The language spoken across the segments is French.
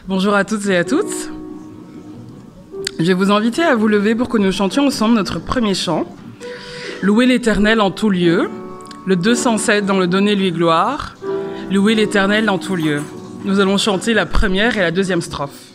Bonjour à toutes et à tous. Je vais vous inviter à vous lever pour que nous chantions ensemble notre premier chant. Louer l'Éternel en tout lieu. Le 207 dans le Donnez-lui gloire. Louer l'Éternel en tout lieu. Nous allons chanter la première et la deuxième strophe.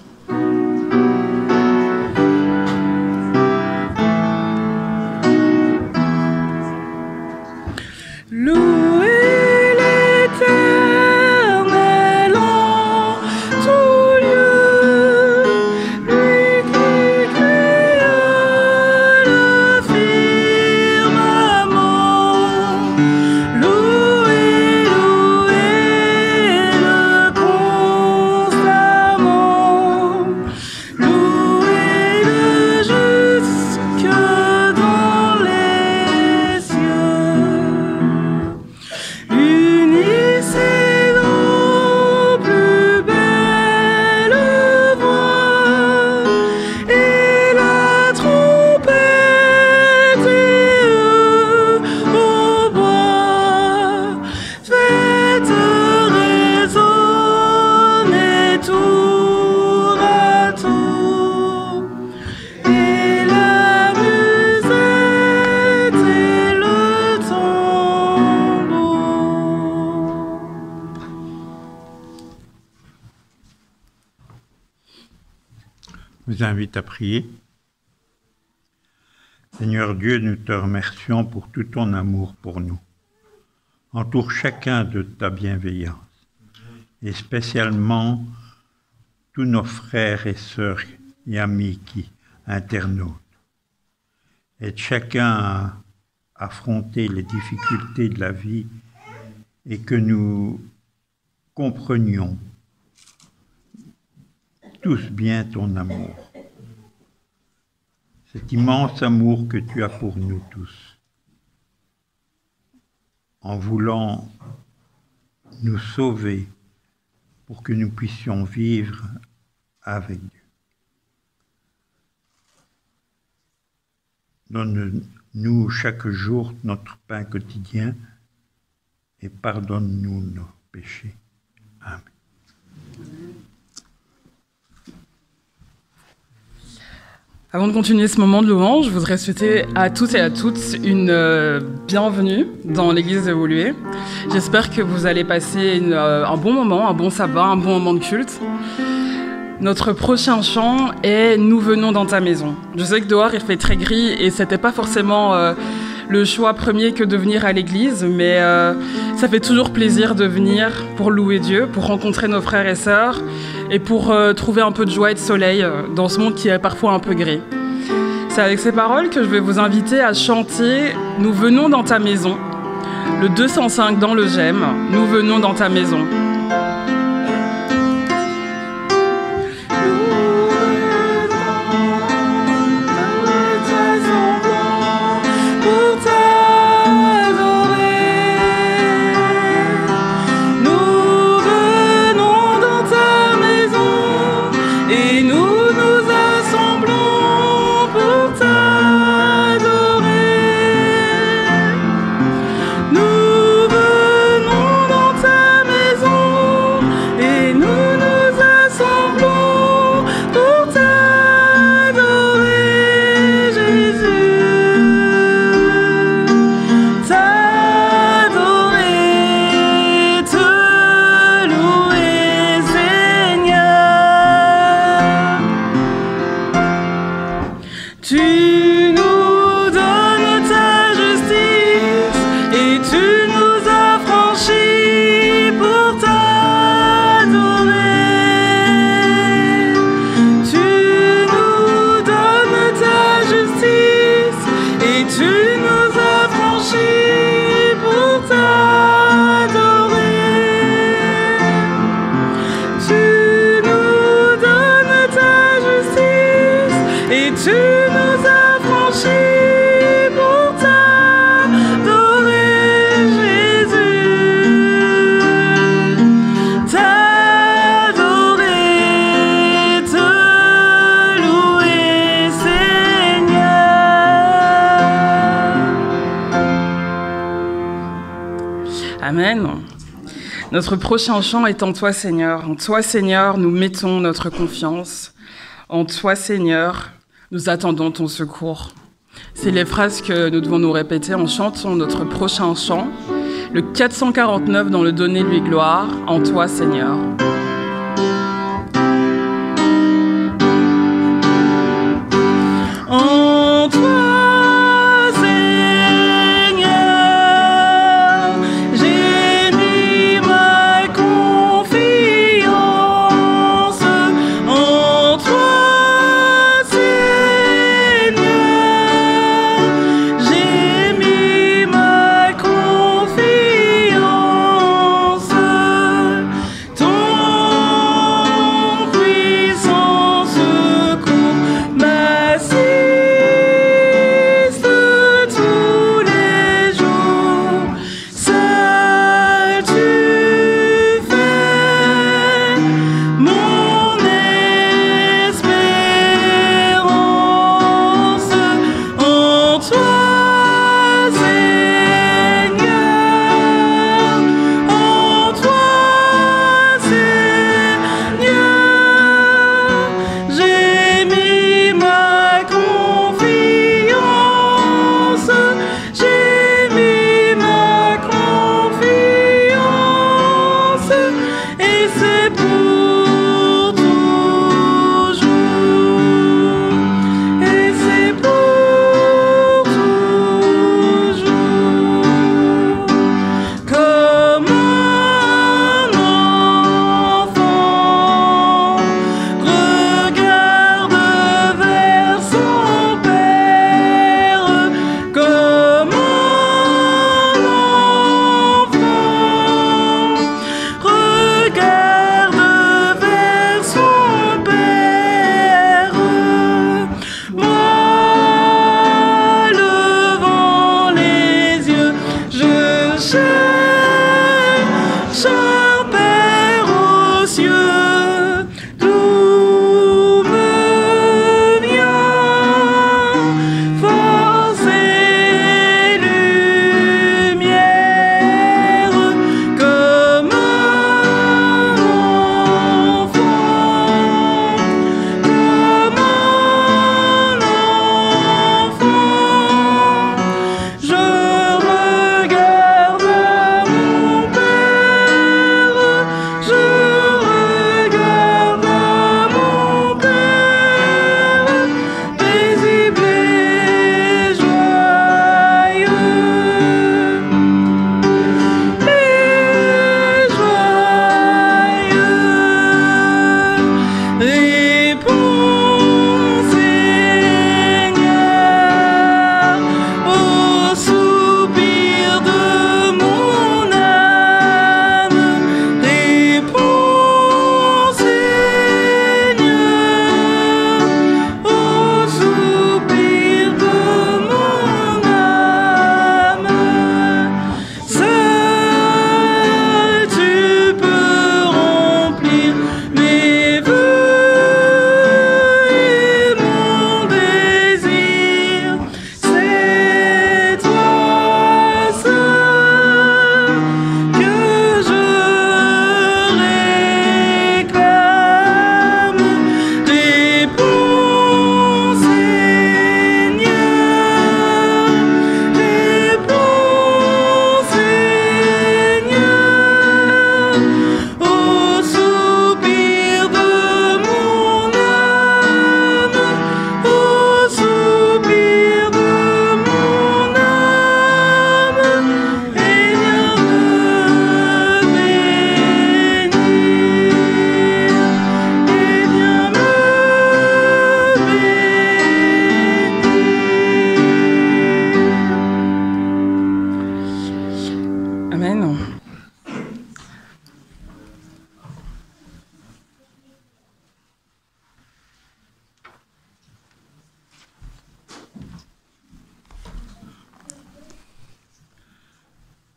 Je vous invite à prier. Seigneur Dieu, nous te remercions pour tout ton amour pour nous. Entoure chacun de ta bienveillance, et spécialement tous nos frères et sœurs et amis internautes. Aide chacun à affronter les difficultés de la vie et que nous comprenions tous bien ton amour. Cet immense amour que tu as pour nous tous, en voulant nous sauver pour que nous puissions vivre avec Dieu. Donne-nous chaque jour notre pain quotidien et pardonne-nous nos péchés. Amen. Avant de continuer ce moment de louange, je voudrais souhaiter à tous et à toutes une bienvenue dans l'église de Woluwe. J'espère que vous allez passer un bon moment, un bon sabbat, un bon moment de culte. Notre prochain chant est « Nous venons dans ta maison ». Je sais que dehors il fait très gris et c'était pas forcément le choix premier que de venir à l'église, mais ça fait toujours plaisir de venir pour louer Dieu, pour rencontrer nos frères et sœurs et pour trouver un peu de joie et de soleil dans ce monde qui est parfois un peu gris. C'est avec ces paroles que je vais vous inviter à chanter « Nous venons dans ta maison », le 205 dans le J'aime, « Nous venons dans ta maison ». Nous venons dans ta maison. et tu nous as franchis pour t'adorer, Jésus. T'adorer, te louer, Seigneur. Amen. Notre prochain chant est en toi, Seigneur. En toi, Seigneur, nous mettons notre confiance. En toi, Seigneur, nous attendons ton secours. C'est les phrases que nous devons nous répéter en chantant notre prochain chant, le 449 dans le Donnez-lui gloire, en toi, Seigneur. En toi, ton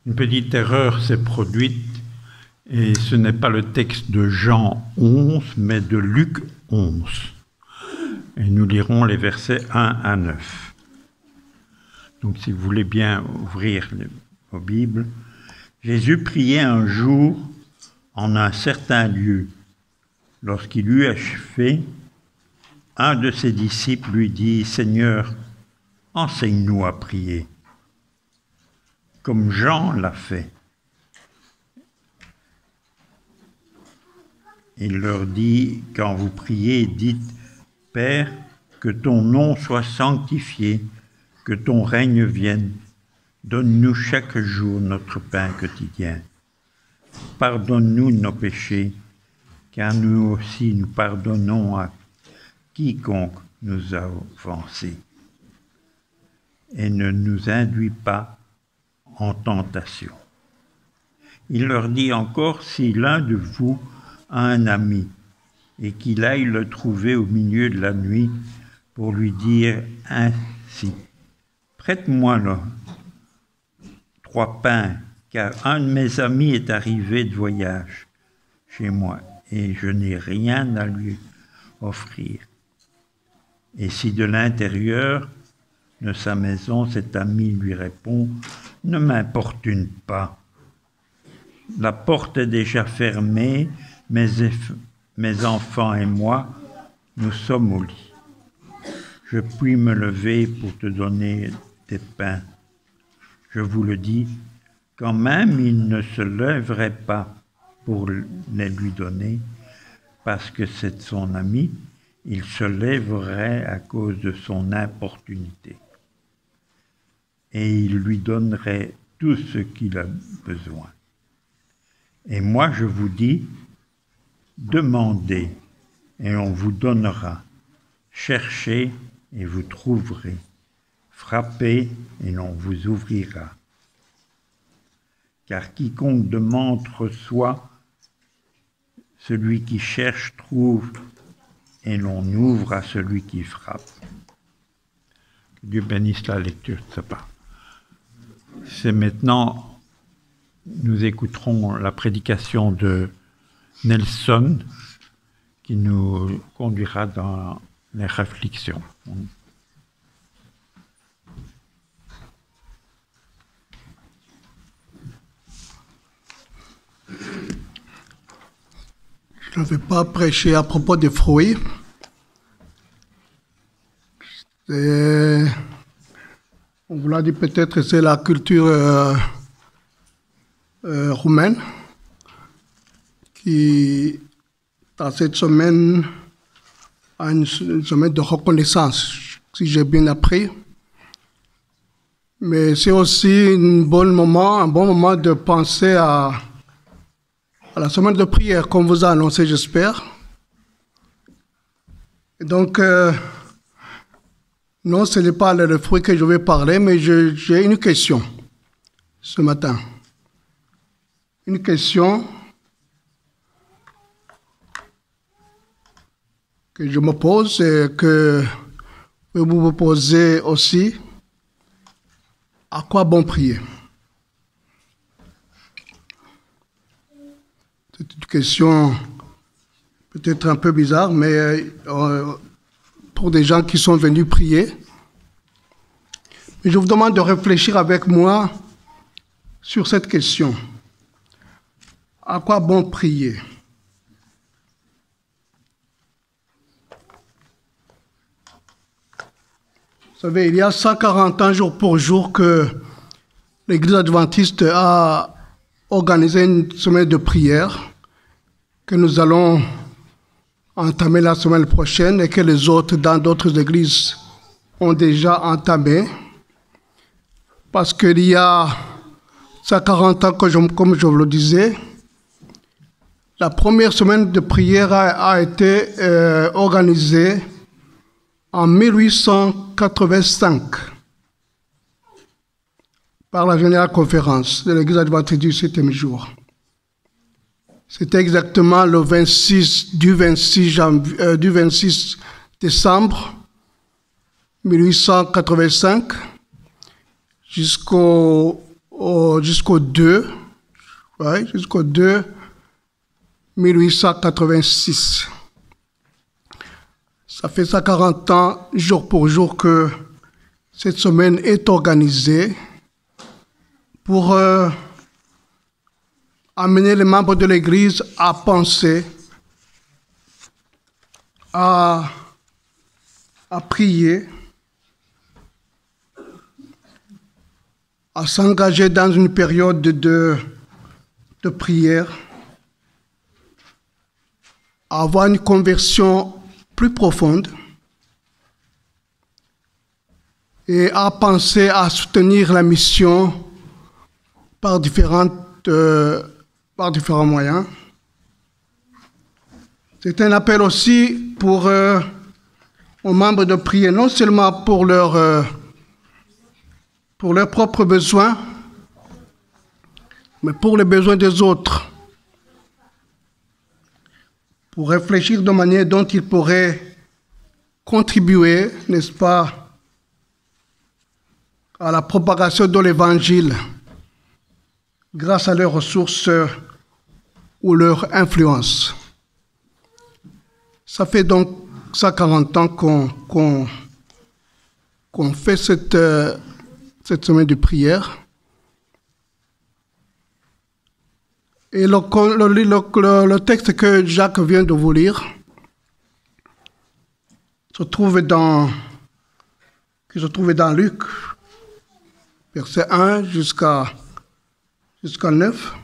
Une petite erreur s'est produite, et ce n'est pas le texte de Jean 11, mais de Luc 11. Et nous lirons les versets 1 à 9. Donc si vous voulez bien ouvrir vos Bibles, Jésus priait un jour en un certain lieu. Lorsqu'il eut achevé, un de ses disciples lui dit « Seigneur, enseigne-nous à prier, comme Jean l'a fait. » Il leur dit « Quand vous priez, dites « Père, que ton nom soit sanctifié, que ton règne vienne. Donne-nous chaque jour notre pain quotidien. Pardonne-nous nos péchés, car nous aussi nous pardonnons à quiconque nous a offensés. Et ne nous induis pas en tentation. » Il leur dit encore, si l'un de vous a un ami et qu'il aille le trouver au milieu de la nuit pour lui dire ainsi, prête-moi là 3 pains, car un de mes amis est arrivé de voyage chez moi et je n'ai rien à lui offrir. Et si de l'intérieur de sa maison, cet ami lui répond, ne m'importune pas. La porte est déjà fermée, mes enfants et moi, nous sommes au lit. Je puis me lever pour te donner des pains. Je vous le dis, quand même il ne se lèverait pas pour les lui donner, parce que c'est son ami, il se lèverait à cause de son importunité. Et il lui donnerait tout ce qu'il a besoin. Et moi je vous dis, demandez et on vous donnera, cherchez et vous trouverez, frappez et l'on vous ouvrira. Car quiconque demande reçoit, celui qui cherche trouve, et l'on ouvre à celui qui frappe. Que Dieu bénisse la lecture de sa part. C'est maintenant, nous écouterons la prédication de Nelson, qui nous conduira dans les réflexions. Je ne vais pas prêcher à propos des fruits. On vous l'a dit peut-être, c'est la culture roumaine qui, dans cette semaine, a une semaine de reconnaissance, si j'ai bien appris. Mais c'est aussi un bon moment de penser à la semaine de prière, comme vous a annoncé, j'espère. Et donc, non, ce n'est pas le fruit que je vais parler, mais j'ai une question ce matin. Une question que je me pose et que vous vous posez aussi. À quoi bon prier? C'est une question peut-être un peu bizarre, mais pour des gens qui sont venus prier. Mais je vous demande de réfléchir avec moi sur cette question. À quoi bon prier? Vous savez, il y a 140 ans, jour pour jour, que l'Église adventiste a organisé une semaine de prière que nous allons entamer la semaine prochaine et que les autres, dans d'autres églises, ont déjà entamé. Parce qu'il y a 140 ans, comme je vous le disais, la première semaine de prière a été organisée en 1885 par la Générale Conférence de l'Église adventiste du 7e jour. C'était exactement du 26 décembre 1885 jusqu'au jusqu'au 2, jusqu'au 2 1886. Ça fait 140 ans, jour pour jour, que cette semaine est organisée pour amener les membres de l'Église à penser, à prier, à s'engager dans une période de prière, à avoir une conversion plus profonde et à penser à soutenir la mission par différents moyens. C'est un appel aussi aux membres de prier, non seulement pour leurs propres besoins, mais pour les besoins des autres, pour réfléchir de manière dont ils pourraient contribuer, n'est-ce pas, à la propagation de l'Évangile grâce à leurs ressources ou leur influence. Ça fait donc 140 ans qu'on fait cette semaine de prière. Et le texte que Jacques vient de vous lire se trouve dans Luc, verset 1 jusqu'à 9.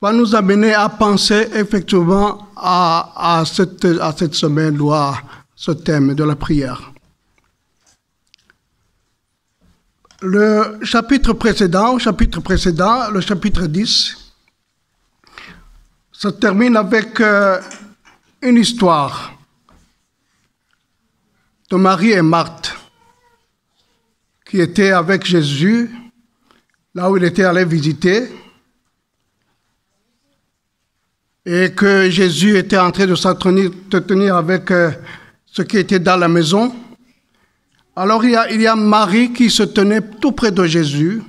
Va nous amener à penser effectivement à cette semaine ou à ce thème de la prière. Le chapitre précédent, le chapitre 10, se termine avec une histoire de Marie et Marthe qui étaient avec Jésus là où il était allé visiter et que Jésus était en train de s'entretenir avec ceux qui étaient dans la maison. Alors il y a Marie qui se tenait tout près de Jésus,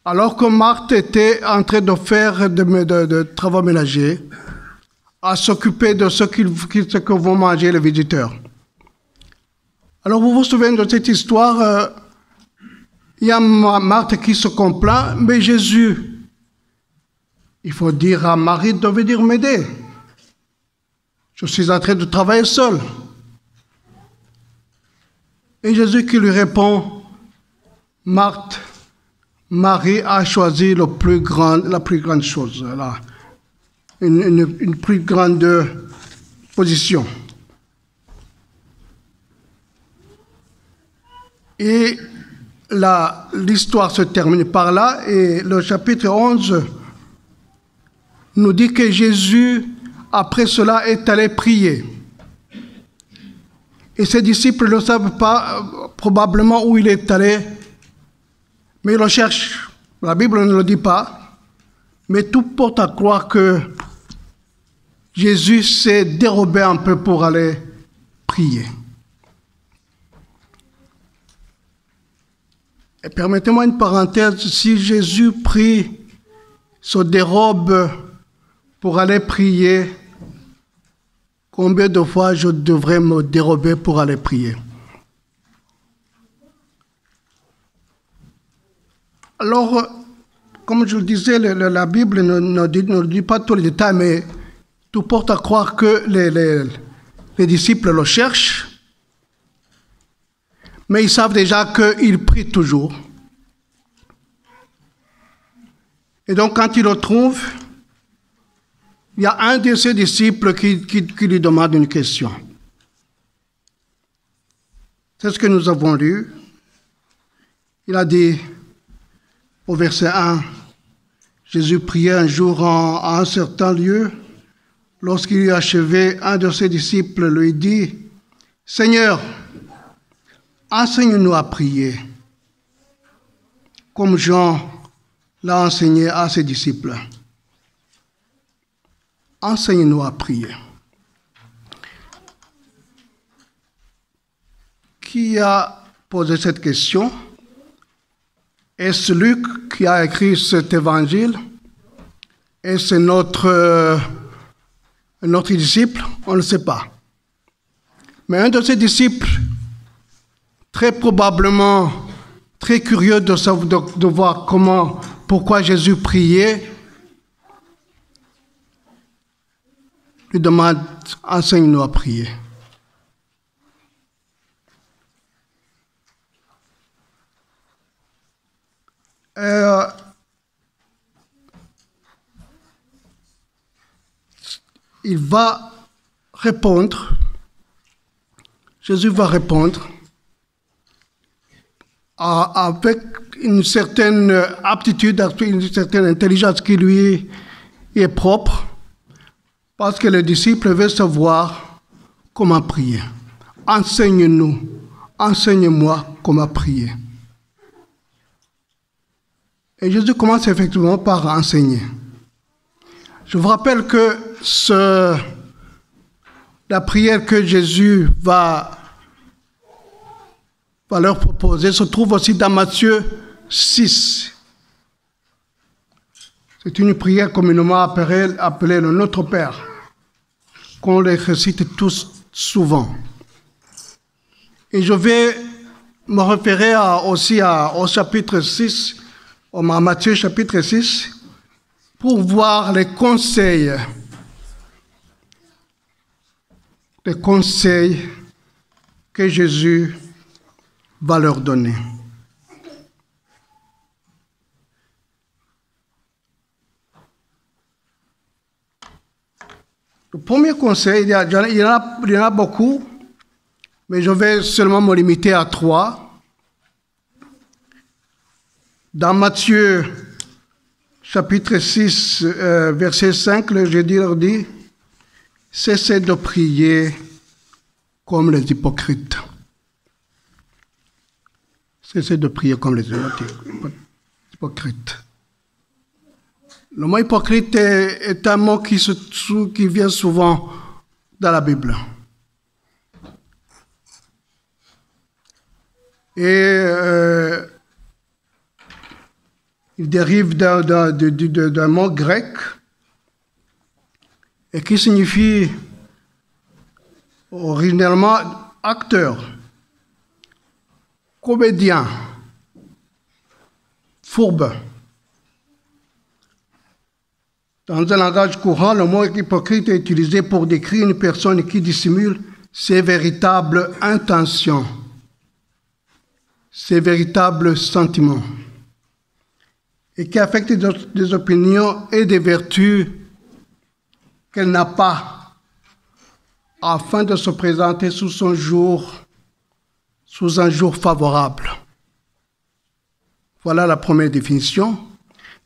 alors que Marthe était en train de faire de travaux ménagers, à s'occuper de ce que vont manger les visiteurs. Alors vous vous souvenez de cette histoire, il y a Marthe qui se complaint, mais Jésus, il faut dire à Marie de venir m'aider. Je suis en train de travailler seul. Et Jésus qui lui répond, Marthe, Marie a choisi la plus grande chose, une plus grande position. Et l'histoire se termine par là, et le chapitre 11 nous dit que Jésus, après cela, est allé prier. Et ses disciples ne savent pas probablement où il est allé, mais ils le cherchent. La Bible ne le dit pas, mais tout porte à croire que Jésus s'est dérobé un peu pour aller prier. Et permettez-moi une parenthèse, si Jésus prie, se dérobe pour aller prier, combien de fois je devrais me dérober pour aller prier? Alors, comme je le disais, la Bible ne dit pas tous les détails, mais tout porte à croire que les disciples le cherchent, mais ils savent déjà qu'il prie toujours. Et donc, quand ils le trouvent, il y a un de ses disciples qui lui demande une question. C'est ce que nous avons lu. Il a dit, au verset 1, Jésus priait un jour en un certain lieu. Lorsqu'il eut achevé, un de ses disciples lui dit, « Seigneur, enseigne-nous à prier, comme Jean l'a enseigné à ses disciples. » Enseigne-nous à prier. qui a posé cette question. Est-ce Luc qui a écrit cet évangile? Est-ce notre disciple? On ne sait pas. Mais un de ses disciples, très probablement très curieux de voir pourquoi Jésus priait, lui demande, enseigne-nous à prier. Il va répondre, Jésus va répondre avec une certaine aptitude, une certaine intelligence qui lui est propre, parce que le disciple veut savoir comment prier. Enseigne-nous, enseigne-moi comment prier. Et Jésus commence effectivement par enseigner. Je vous rappelle que la prière que Jésus va leur proposer se trouve aussi dans Matthieu 6. C'est une prière communément appelée le Notre Père, qu'on les récite tous souvent. Et je vais me référer aussi au chapitre 6, à Matthieu chapitre 6, pour voir les conseils que Jésus va leur donner. Le premier conseil, il y en a beaucoup, mais je vais seulement me limiter à 3. Dans Matthieu chapitre 6, verset 5, le Jésus leur dit, « Cessez de prier comme les hypocrites. » Cessez de prier comme les hypocrites. Le mot hypocrite est un mot qui vient souvent dans la Bible. Et il dérive d'un mot grec et qui signifie originellement acteur, comédien, fourbe. Dans un langage courant, le mot hypocrite est utilisé pour décrire une personne qui dissimule ses véritables intentions, ses véritables sentiments, et qui affecte des opinions et des vertus qu'elle n'a pas, afin de se présenter sous un jour favorable. Voilà la première définition.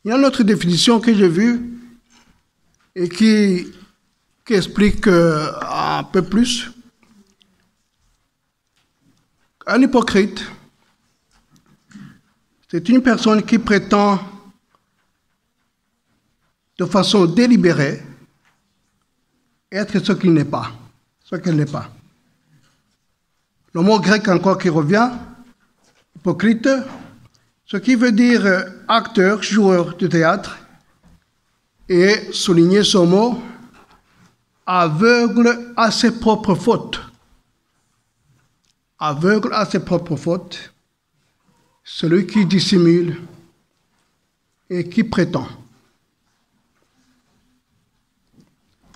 Il y a une autre définition que j'ai vue et qui explique un peu plus. Un hypocrite, c'est une personne qui prétend de façon délibérée être ce qu'il n'est pas, ce qu'elle n'est pas. Le mot grec encore qui revient, hypocrite, ce qui veut dire acteur, joueur de théâtre, et souligner ce mot, aveugle à ses propres fautes. Aveugle à ses propres fautes, celui qui dissimule et qui prétend.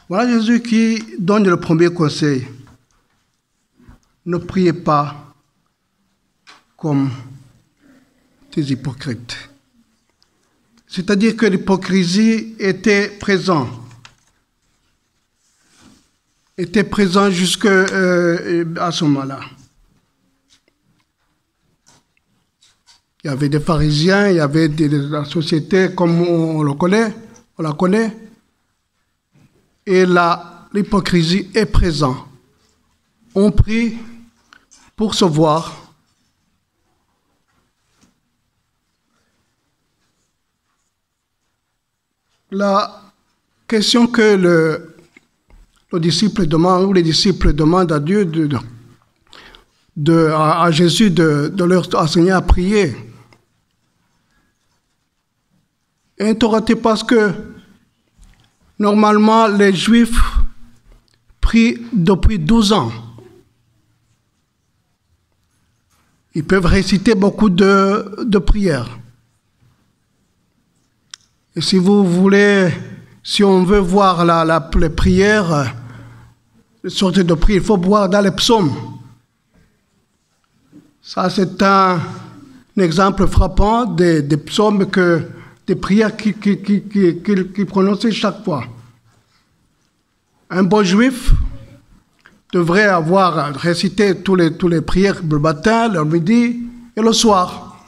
Voilà Jésus qui donne le premier conseil. Ne priez pas comme des hypocrites. C'est-à-dire que l'hypocrisie était présente jusqu'à ce moment-là. Il y avait des pharisiens, il y avait la société comme on la connaît, et l'hypocrisie est présente. On prie pour se voir. La question que le disciple demande, ou les disciples demandent à Dieu, à Jésus de leur enseigner à prier. Interrogé parce que normalement les Juifs prient depuis 12 ans. Ils peuvent réciter beaucoup de prières. Et si vous voulez, si on veut voir les prières, les sortes de prières, il faut voir dans les psaumes. Ça, c'est un exemple frappant des psaumes, des prières qu'il prononçait chaque fois. Un bon juif devrait avoir récité tous les prières le matin, le midi et le soir.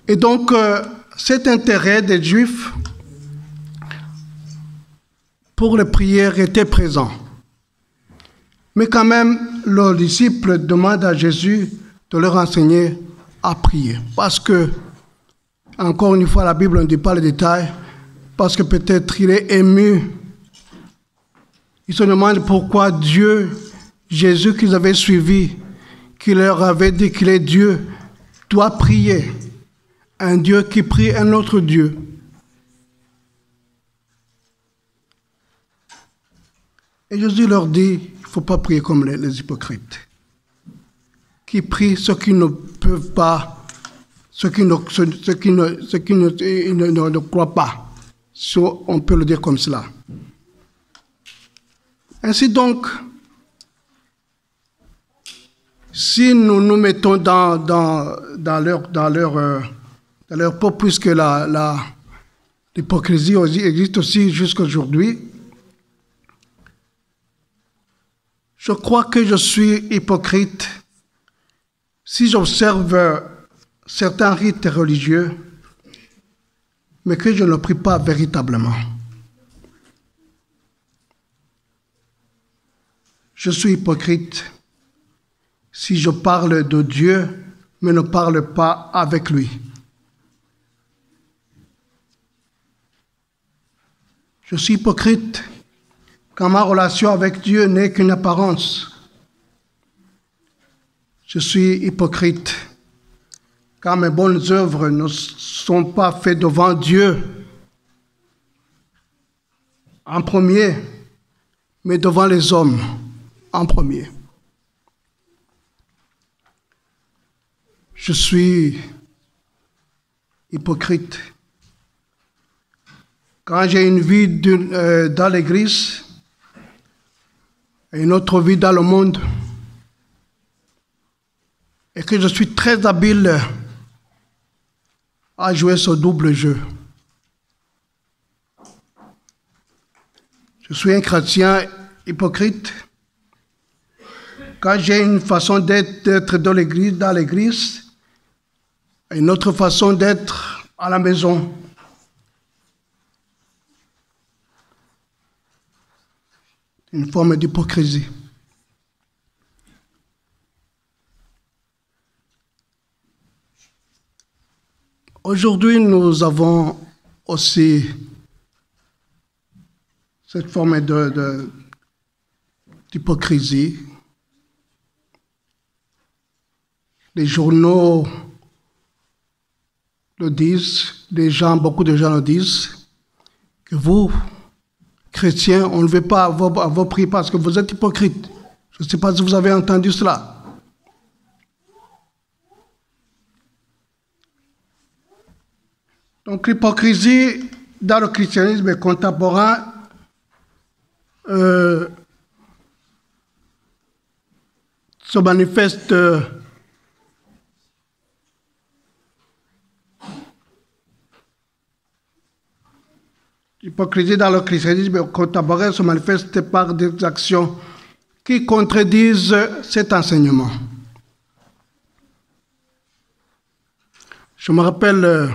Et donc, cet intérêt des Juifs pour les prières était présent. Mais quand même, leurs disciples demandent à Jésus de leur enseigner à prier. Parce que, encore une fois, la Bible ne dit pas les détails, parce que peut-être il est ému. Ils se demandent pourquoi Dieu, Jésus qu'ils avaient suivi, qui leur avait dit qu'il est Dieu, doit prier. Un Dieu qui prie un autre Dieu. Et Jésus leur dit, il ne faut pas prier comme les hypocrites, qui prient ceux qui ne peuvent pas, ceux qui ne croient pas, si on peut le dire comme cela. Ainsi donc, si nous nous mettons dans leur peau, puisque l'hypocrisie existe aussi jusqu'à aujourd'hui, je crois que je suis hypocrite si j'observe certains rites religieux, mais que je ne prie pas véritablement. Je suis hypocrite si je parle de Dieu, mais ne parle pas avec lui. Je suis hypocrite quand ma relation avec Dieu n'est qu'une apparence. Je suis hypocrite quand mes bonnes œuvres ne sont pas faites devant Dieu en premier, mais devant les hommes en premier. Je suis hypocrite quand j'ai une vie dans l'Église et une autre vie dans le monde, et que je suis très habile à jouer ce double jeu. Je suis un chrétien hypocrite quand j'ai une façon d'être dans l'église, et une autre façon d'être à la maison. Une forme d'hypocrisie. Aujourd'hui, nous avons aussi cette forme d'hypocrisie. Les journaux le disent, beaucoup de gens le disent, que vous, chrétiens, on ne veut pas avoir prié parce que vous êtes hypocrites. Je ne sais pas si vous avez entendu cela. Donc l'hypocrisie dans le christianisme contemporain se manifeste l'hypocrisie dans le christianisme contemporain se manifeste par des actions qui contredisent cet enseignement. Je me rappelle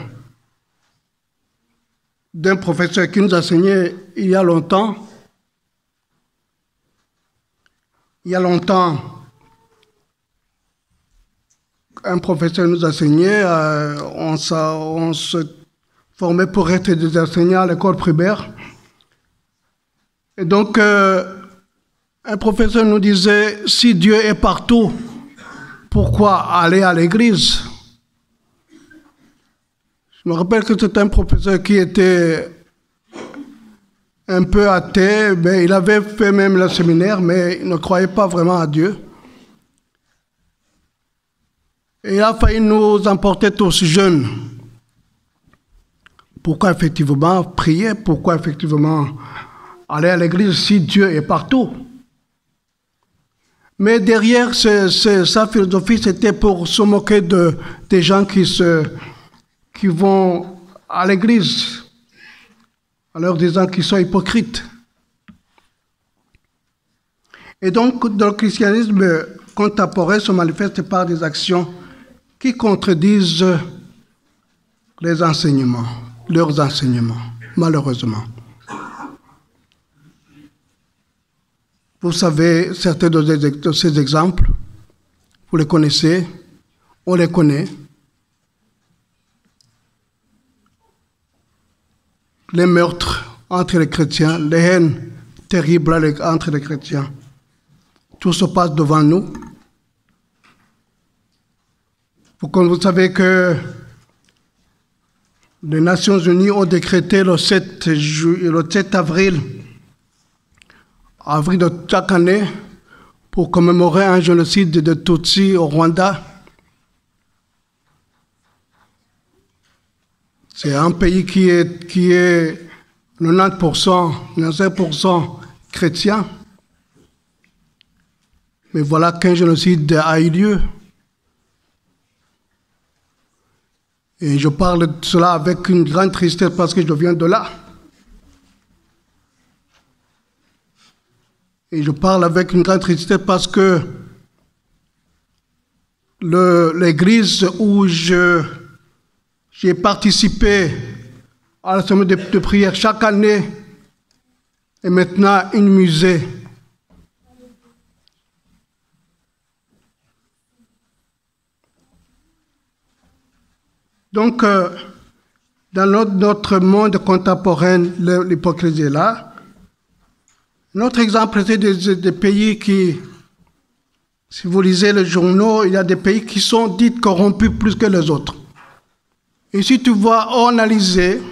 d'un professeur qui nous enseignait il y a longtemps. Un professeur nous enseignait, on se formait pour être des enseignants à l'école primaire. Et donc, Un professeur nous disait, si Dieu est partout, pourquoi aller à l'église? Je me rappelle que c'était un professeur qui était un peu athée, mais il avait fait même le séminaire, mais il ne croyait pas vraiment à Dieu. Et il a failli nous emporter tous jeunes. Pourquoi effectivement prier? Pourquoi effectivement aller à l'église si Dieu est partout? Mais derrière sa philosophie, c'était pour se moquer des gens qui vont à l'église, en leur disant qu'ils sont hypocrites. Et donc, dans le christianisme contemporain se manifeste par des actions qui contredisent leurs enseignements, malheureusement. Vous savez, certains de ces exemples, vous les connaissez, on les connaît. Les meurtres entre les chrétiens, les haines terribles entre les chrétiens. Tout se passe devant nous. Vous savez que les Nations Unies ont décrété le 7 avril de chaque année pour commémorer un génocide de Tutsis au Rwanda. C'est un pays qui est 95% chrétien. Mais voilà qu'un génocide a eu lieu. Et je parle de cela avec une grande tristesse parce que je viens de là. Et je parle avec une grande tristesse parce que l'église où j'ai participé à la semaine de prière chaque année est maintenant un musée. Donc, dans notre monde contemporain, l'hypocrisie est là. Notre exemple, c'est des pays qui, si vous lisez les journaux, il y a des pays qui sont dits corrompus plus que les autres. Et si tu vas analyser,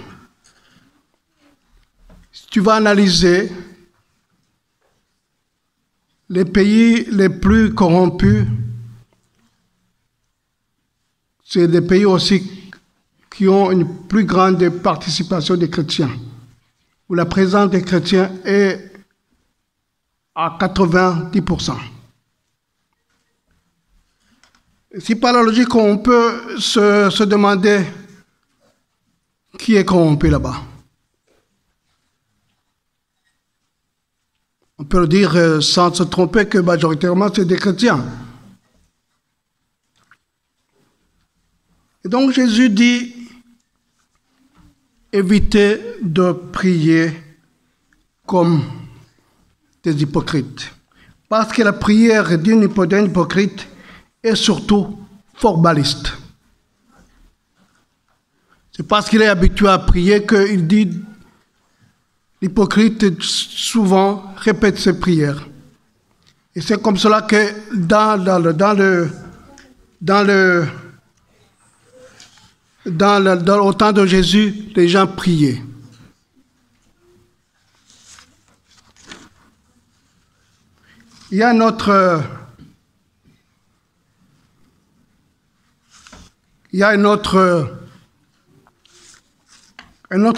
les pays les plus corrompus, c'est des pays aussi qui ont une plus grande participation des chrétiens, où la présence des chrétiens est à 90%. Si par la logique, on peut se demander qui est corrompu là-bas. On peut le dire sans se tromper que majoritairement c'est des chrétiens. Et donc Jésus dit, évitez de prier comme des hypocrites. Parce que la prière d'un hypocrite est surtout formaliste. C'est parce qu'il est habitué à prier qu'il dit, l'hypocrite souvent répète ses prières. Et c'est comme cela que au temps de Jésus, les gens priaient. Il y a un autre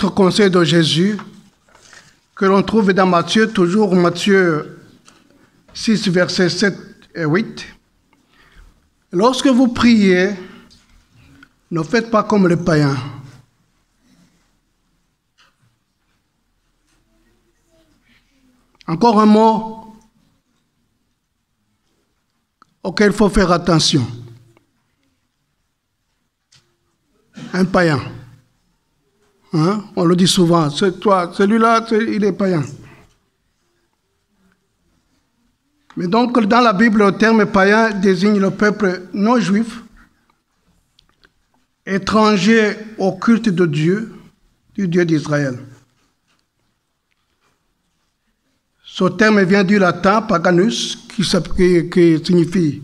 conseil de Jésus que l'on trouve dans Matthieu, toujours Matthieu 6, versets 7 et 8. Lorsque vous priez, ne faites pas comme les païens. Encore un mot auquel il faut faire attention. Un païen. Hein? On le dit souvent, c'est toi, celui-là, il est païen. Mais donc, dans la Bible, le terme païen désigne le peuple non juif, étranger au culte de Dieu, du Dieu d'Israël. Ce terme vient du latin paganus, qui signifie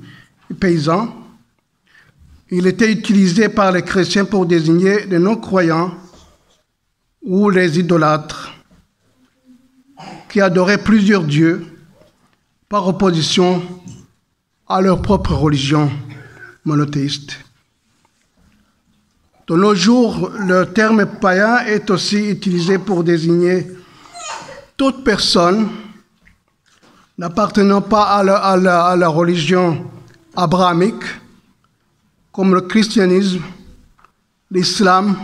paysan. Il était utilisé par les chrétiens pour désigner les non-croyants ou les idolâtres qui adoraient plusieurs dieux par opposition à leur propre religion monothéiste. De nos jours, le terme païen est aussi utilisé pour désigner toute personne n'appartenant pas à la religion abrahamique, comme le christianisme, l'islam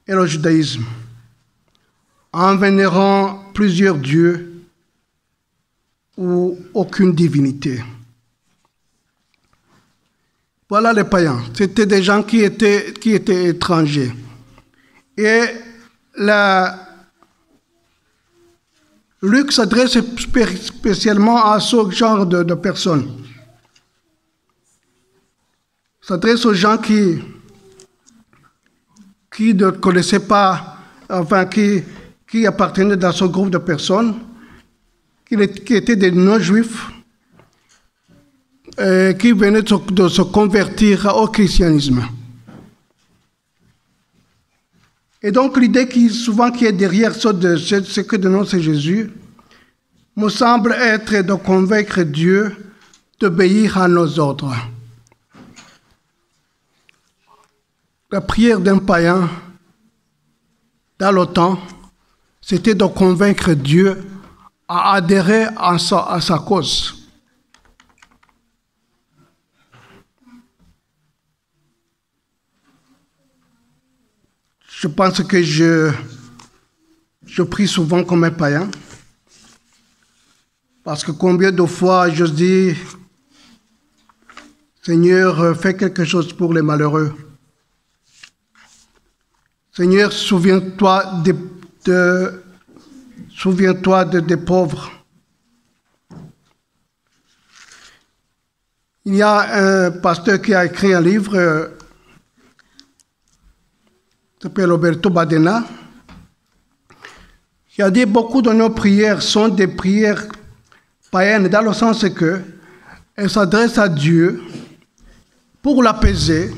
et le judaïsme, en vénérant plusieurs dieux ou aucune divinité. Voilà les païens. C'était des gens qui étaient étrangers. Et Luc s'adresse spécialement à ce genre de personnes. Il s'adresse aux gens qui ne connaissaient pas, enfin, qui appartenaient à ce groupe de personnes, qui étaient des non-juifs, qui venaient de se convertir au christianisme. Et donc l'idée qui est derrière ce que dénonce Jésus me semble être de convaincre Dieu d'obéir à nos ordres. La prière d'un païen dans le temps, c'était de convaincre Dieu à adhérer à sa cause. Je pense que je prie souvent comme un païen, parce que combien de fois je dis, Seigneur, fais quelque chose pour les malheureux. Seigneur, souviens-toi des pauvres. Il y a un pasteur qui a écrit un livre, s'appelle Roberto Badena, qui a dit beaucoup de nos prières sont des prières païennes, dans le sens que elles s'adressent à Dieu pour l'apaiser,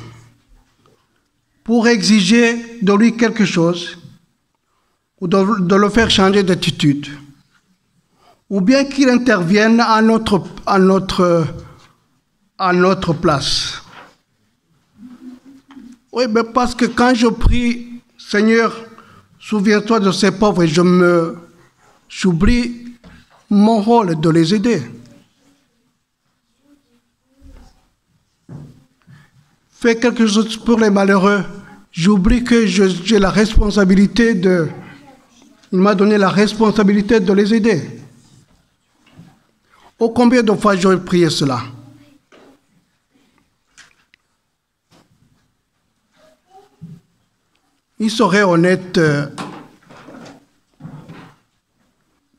pour exiger de lui quelque chose, ou de le faire changer d'attitude, ou bien qu'il intervienne à notre place. Oui, mais parce que quand je prie, Seigneur, souviens-toi de ces pauvres, et j'oublie mon rôle de les aider. Fais quelque chose pour les malheureux. J'oublie que j'ai la responsabilité il m'a donné la responsabilité de les aider. Oh, combien de fois j'ai prié cela? Il serait honnête,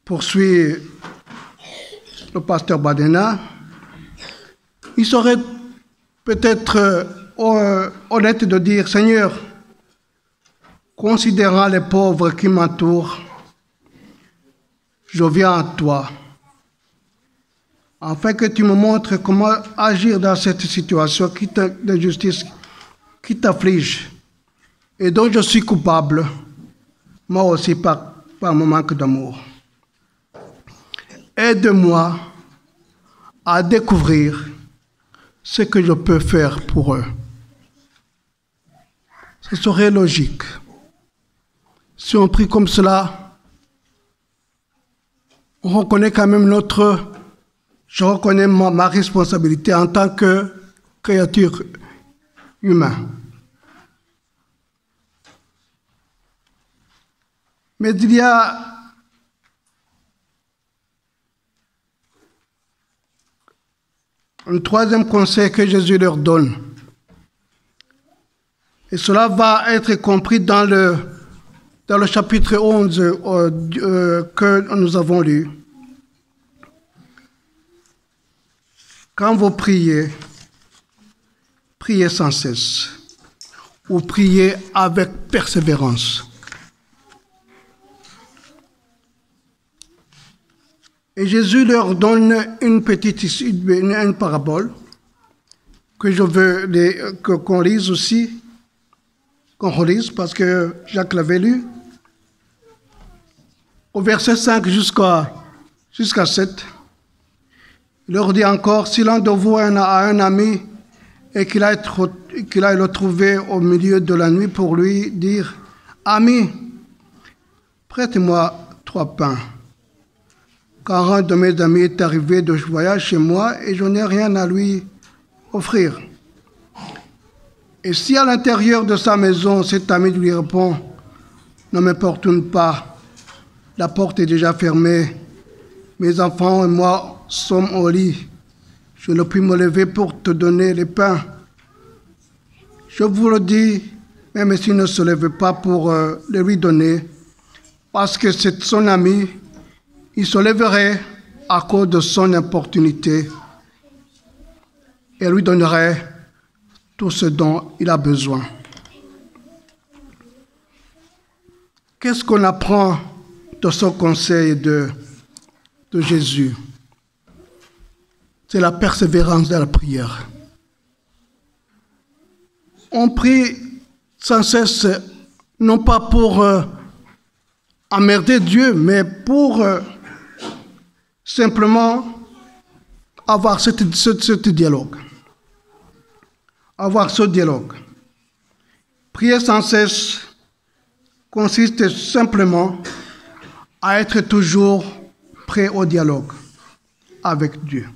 poursuit le pasteur Badena, il serait peut-être honnête de dire, Seigneur, considérant les pauvres qui m'entourent, je viens à toi, afin que tu me montres comment agir dans cette situation d'injustice qui t'afflige, et dont je suis coupable, moi aussi par mon manque d'amour. Aide-moi à découvrir ce que je peux faire pour eux. Ce serait logique. Si on prie comme cela, on reconnaît quand même je reconnais ma responsabilité en tant que créature humaine. Mais il y a un troisième conseil que Jésus leur donne. Et cela va être compris dans le chapitre 11 que nous avons lu. Quand vous priez, priez sans cesse, ou priez avec persévérance. Et Jésus leur donne une parabole que je veux qu'on lise aussi, qu'on relise parce que Jacques l'avait lu. Au verset 5 jusqu'à 7, il leur dit encore, si l'un de vous a un ami et qu'il aille le trouver au milieu de la nuit pour lui dire, ami, prête-moi 3 pains. Car un de mes amis est arrivé de voyage chez moi et je n'ai rien à lui offrir. Et si à l'intérieur de sa maison, cet ami lui répond, ne m'importune pas, la porte est déjà fermée, mes enfants et moi sommes au lit, je ne puis me lever pour te donner les pains. Je vous le dis, même s'il ne se lève pas pour le lui donner, parce que c'est son ami, il se lèverait à cause de son importunité et lui donnerait tout ce dont il a besoin. Qu'est-ce qu'on apprend de ce conseil de Jésus? C'est la persévérance de la prière. On prie sans cesse, non pas pour emmerder Dieu, mais pour simplement avoir ce dialogue. Avoir ce dialogue. Prier sans cesse consiste simplement à être toujours prêt au dialogue avec Dieu.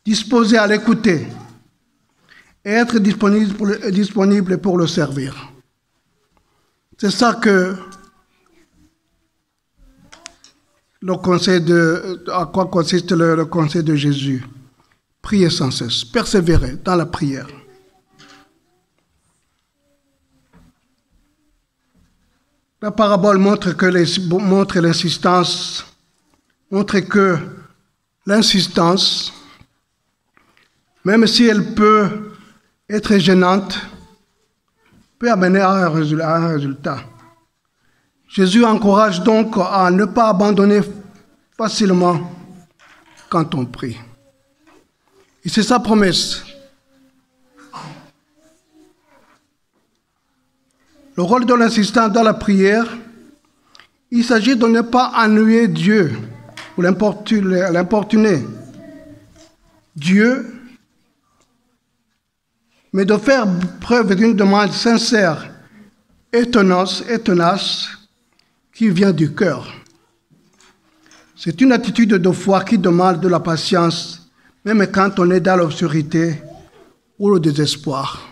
Disposé à l'écouter et être disponible pour le servir. C'est ça que à quoi consiste le conseil de Jésus. Prier sans cesse, persévérer dans la prière. La parabole montre que l'insistance, même si elle peut être gênante, peut amener à un résultat. Jésus encourage donc à ne pas abandonner facilement quand on prie. Et c'est sa promesse. Le rôle de l'assistant dans la prière, il s'agit de ne pas ennuyer Dieu ou l'importuner. Dieu, mais de faire preuve d'une demande sincère et tenace qui vient du cœur. C'est une attitude de foi qui demande de la patience, même quand on est dans l'obscurité ou le désespoir.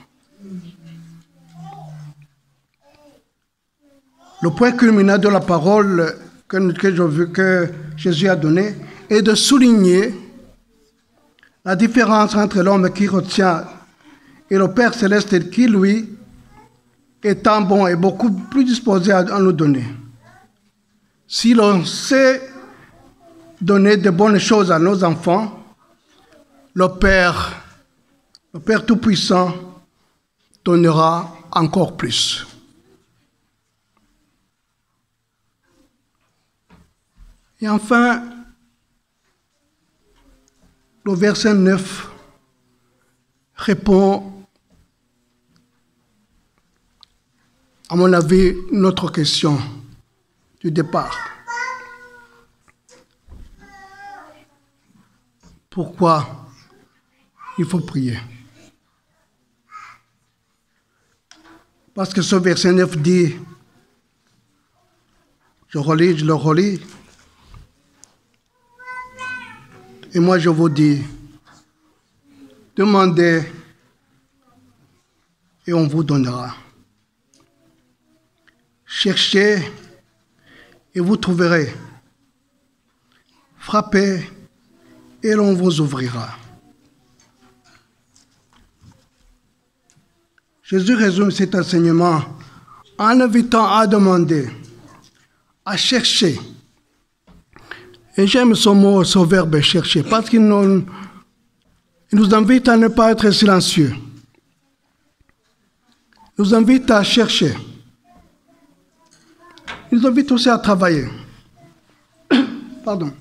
Le point culminant de la parole que Jésus a donnée est de souligner la différence entre l'homme qui retient et le Père Céleste qui, lui, étant bon, est beaucoup plus disposé à nous donner. Si l'on sait donner de bonnes choses à nos enfants, le Père Tout-Puissant donnera encore plus. Et enfin, le verset 9 répond, à mon avis, notre question du départ. Pourquoi il faut prier? Parce que ce verset 9 dit, je le relis, et moi je vous dis, demandez et on vous donnera. Cherchez et vous trouverez. Frappez et l'on vous ouvrira. Jésus résume cet enseignement en invitant à demander, à chercher. Et j'aime ce mot, ce verbe chercher, parce qu'il nous invite à ne pas être silencieux. Il nous invite à chercher. Il nous invite aussi à travailler. pardon.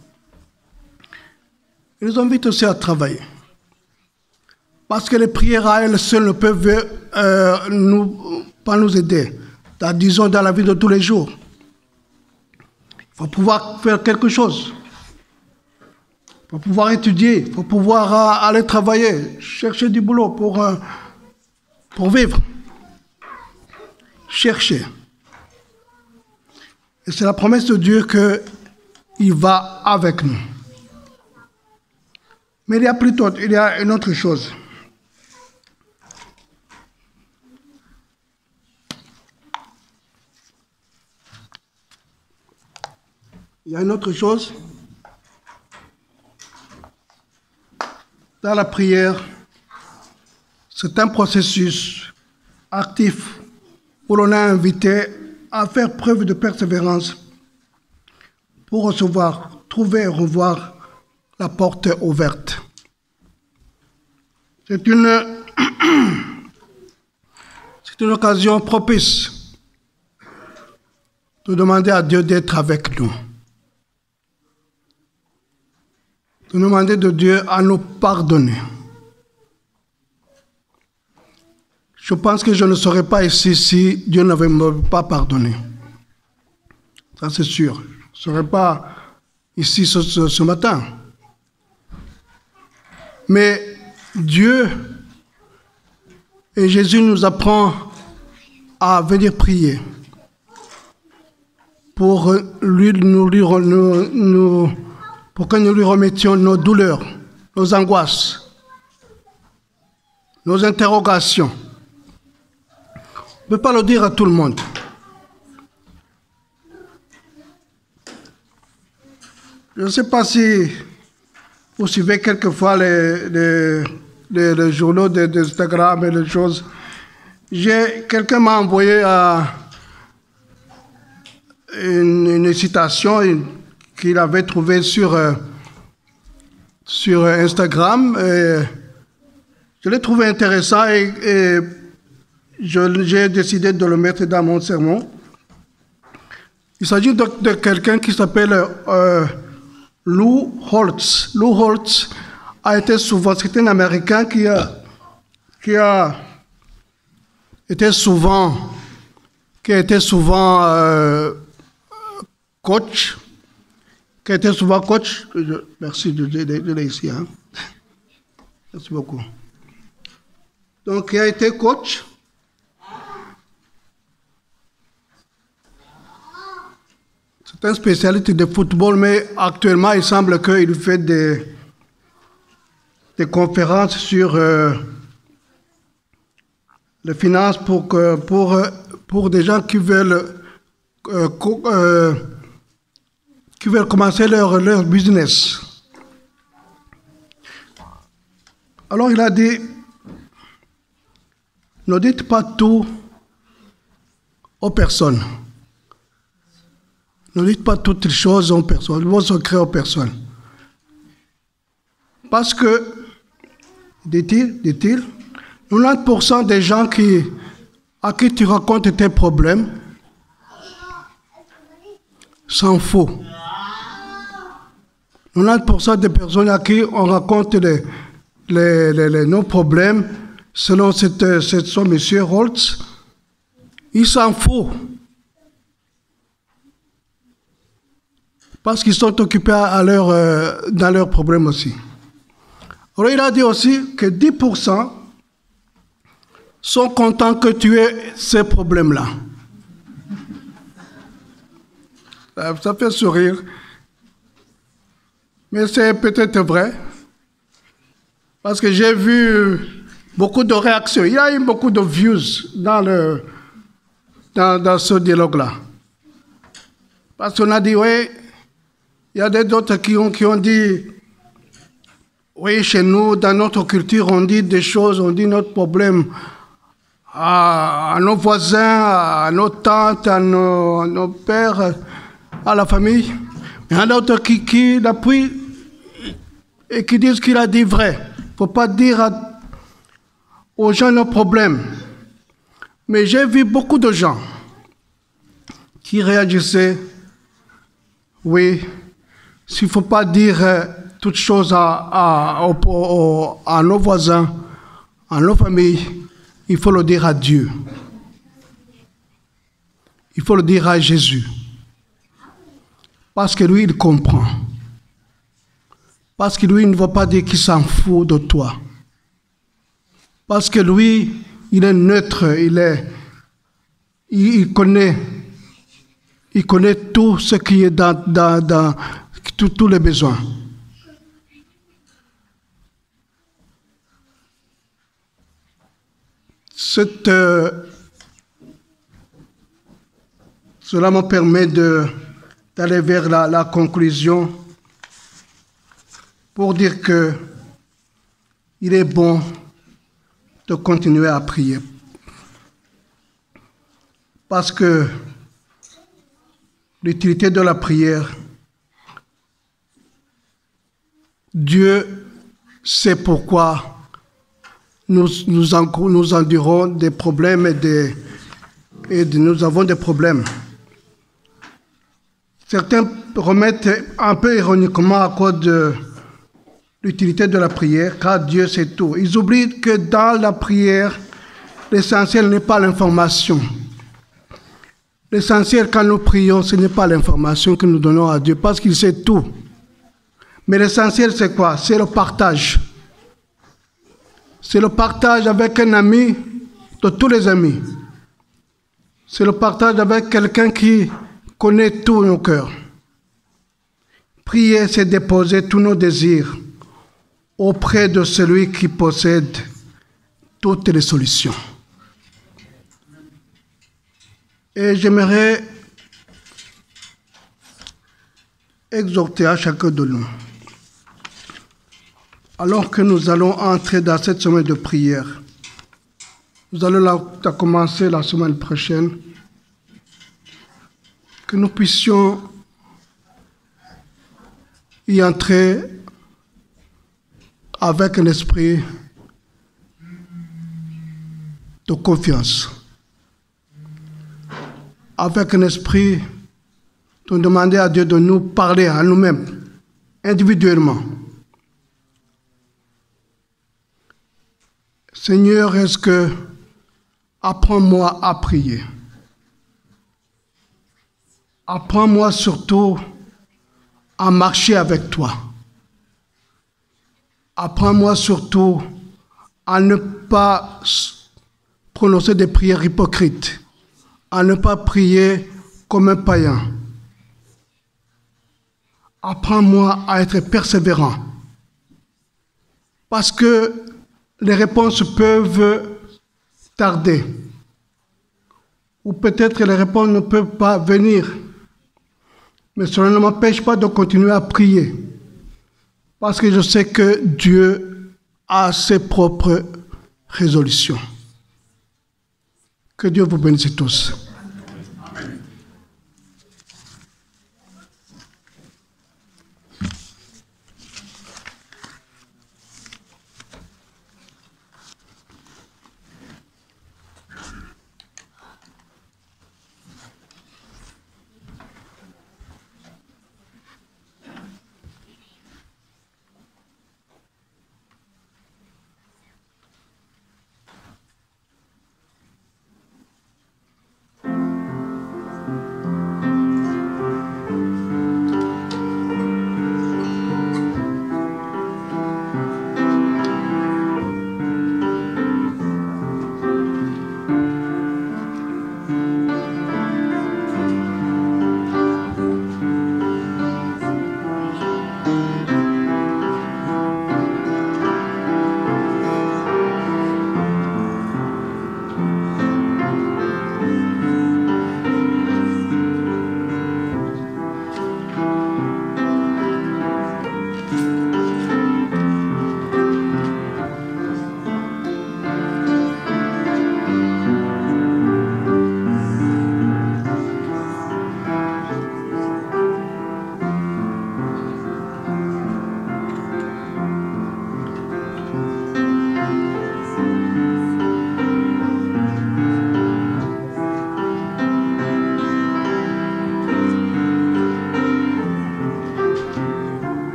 Il nous invite aussi à travailler. Parce que les prières à elles seules ne peuvent pas nous aider, disons dans la vie de tous les jours. Il faut pouvoir faire quelque chose. Il faut pouvoir étudier, il faut pouvoir aller travailler, chercher du boulot pour vivre. Chercher. Et c'est la promesse de Dieu qu'il va avec nous. Mais il y a une autre chose. Il y a une autre chose. Dans la prière, c'est un processus actif où l'on est invité à faire preuve de persévérance pour recevoir, trouver et revoir la porte ouverte. C'est une occasion propice de demander à Dieu d'être avec nous. De demander de Dieu à nous pardonner. Je pense que je ne serais pas ici si Dieu n'avait pas pardonné. Ça, c'est sûr. Je ne serais pas ici ce matin. Mais Dieu et Jésus nous apprend à venir prier pour pour que nous lui remettions nos douleurs, nos angoisses, nos interrogations. On ne peut pas le dire à tout le monde. Je ne sais pas si vous suivez quelquefois les journaux d'Instagram et les choses. Quelqu'un m'a envoyé une citation qu'il avait trouvée sur Instagram. Et je l'ai trouvé intéressant et j'ai décidé de le mettre dans mon sermon. Il s'agit de quelqu'un qui s'appelle Lou Holtz. Lou Holtz a été souvent, c'est un Américain qui a été souvent coach. Qui a été souvent coach. Merci de l'aider ici. Hein. Merci beaucoup. Donc, il a été coach. C'est un spécialiste de football, mais actuellement, il semble qu'il fait des conférences sur les finances pour des gens qui veulent commencer leur business. Alors, il a dit, ne dites pas tout aux personnes. Ne dites pas toutes les choses aux personnes, vos secrets aux personnes. Parce que, dit-il, 90% des gens à qui tu racontes tes problèmes s'en foutent. 90% des personnes à qui on raconte nos problèmes, selon son monsieur Holtz, ils s'en foutent. Parce qu'ils sont occupés dans leurs problèmes aussi. Alors il a dit aussi que 10% sont contents que tu aies ces problèmes-là. Ça fait sourire. Mais c'est peut-être vrai. Parce que j'ai vu beaucoup de réactions. Il y a eu beaucoup de views dans ce dialogue-là. Parce qu'on a dit, oui, il y a d'autres qui ont dit, oui, chez nous, dans notre culture, on dit des choses, on dit notre problème à nos voisins, à nos tantes, à nos pères, à la famille. Il y en a d'autres qui l'appuient et qui disent qu'il a dit vrai. Il ne faut pas dire aux gens nos problèmes. Mais j'ai vu beaucoup de gens qui réagissaient, oui, s'il ne faut pas dire toutes choses à nos voisins, à nos familles, il faut le dire à Dieu. Il faut le dire à Jésus. Parce que lui, il comprend. Parce que lui, il ne va pas dire qu'il s'en fout de toi. Parce que lui, il est neutre, il connaît tout ce qui est dans tous les besoins. Cela me permet d'aller vers la conclusion pour dire que il est bon de continuer à prier. Parce que l'utilité de la prière, Dieu sait pourquoi nous endurons des problèmes nous avons des problèmes. Certains remettent un peu ironiquement à cause de l'utilité de la prière, car Dieu sait tout. Ils oublient que dans la prière, l'essentiel n'est pas l'information. L'essentiel quand nous prions, ce n'est pas l'information que nous donnons à Dieu, parce qu'il sait tout. Mais l'essentiel, c'est quoi? C'est le partage. C'est le partage avec un ami, de tous les amis. C'est le partage avec quelqu'un qui connaît tous nos cœurs. Prier, c'est déposer tous nos désirs auprès de celui qui possède toutes les solutions. Et j'aimerais exhorter à chacun de nous, alors que nous allons entrer dans cette semaine de prière, nous allons la commencer la semaine prochaine, que nous puissions y entrer avec un esprit de confiance, avec un esprit de demander à Dieu de nous parler à nous-mêmes, individuellement. Seigneur, est-ce que apprends-moi à prier. Apprends-moi surtout à marcher avec toi. Apprends-moi surtout à ne pas prononcer des prières hypocrites, à ne pas prier comme un païen. Apprends-moi à être persévérant, parce que les réponses peuvent tarder, ou peut-être les réponses ne peuvent pas venir, mais cela ne m'empêche pas de continuer à prier, parce que je sais que Dieu a ses propres résolutions. Que Dieu vous bénisse tous.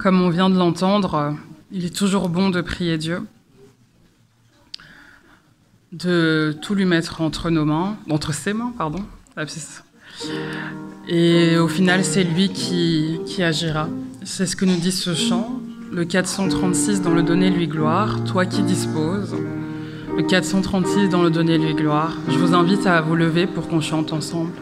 comme on vient de l'entendre, il est toujours bon de prier Dieu, de tout lui mettre entre ses mains, pardon. Et au final, c'est lui qui agira. C'est ce que nous dit ce chant, le 436 dans le Donnez-lui gloire, toi qui disposes. Le 436 dans le Donnez-lui gloire. Je vous invite à vous lever pour qu'on chante ensemble.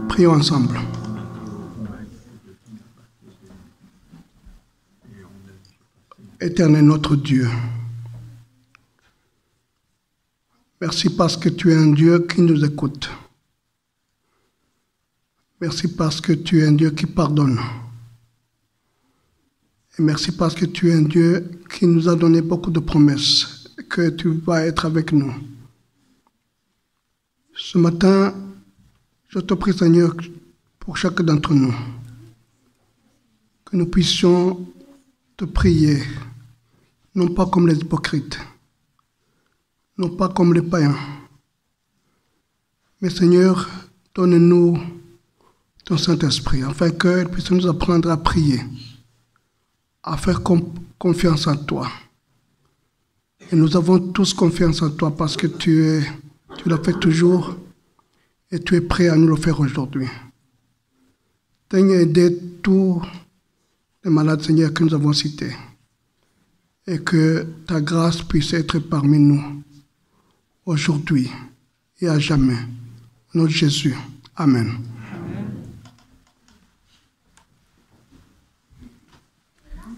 Prions ensemble. Éternel notre Dieu, merci parce que tu es un Dieu qui nous écoute. Merci parce que tu es un Dieu qui pardonne. Et merci parce que tu es un Dieu qui nous a donné beaucoup de promesses, que tu vas être avec nous. Ce matin, je te prie, Seigneur, pour chacun d'entre nous, que nous puissions te prier, non pas comme les hypocrites, non pas comme les païens, mais Seigneur, donne-nous ton Saint-Esprit, afin que nous puissions nous apprendre à prier, à faire confiance en toi. Et nous avons tous confiance en toi parce que tu l'as fait toujours et tu es prêt à nous le faire aujourd'hui. Seigneur, aidez tous les malades, Seigneur, que nous avons cités. Et que ta grâce puisse être parmi nous aujourd'hui et à jamais. Au nom de Jésus. Amen.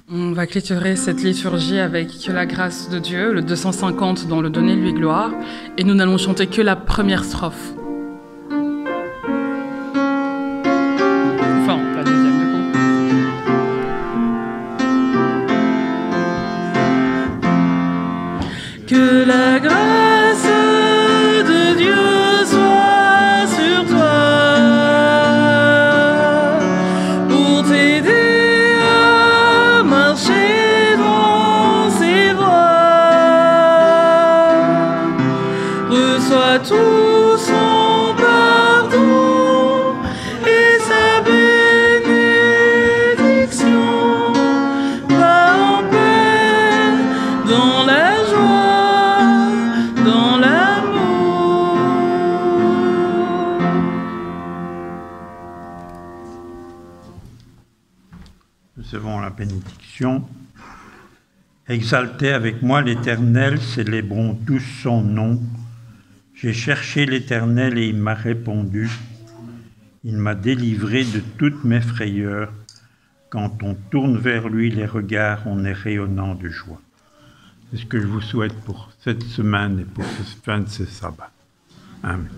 On va clôturer cette liturgie avec la grâce de Dieu, le 250 dans le Donnez-lui gloire, et nous n'allons chanter que la première strophe. Enfin, la deuxième du coup. Que la grâce de Dieu soit sur toi pour t'aider à marcher dans ses voies. Reçois tout son bénédiction. Exaltez avec moi l'Éternel, célébrons tous son nom. J'ai cherché l'Éternel et il m'a répondu. Il m'a délivré de toutes mes frayeurs. Quand on tourne vers lui les regards, on est rayonnant de joie. C'est ce que je vous souhaite pour cette semaine et pour cette fin de ce sabbat. Amen.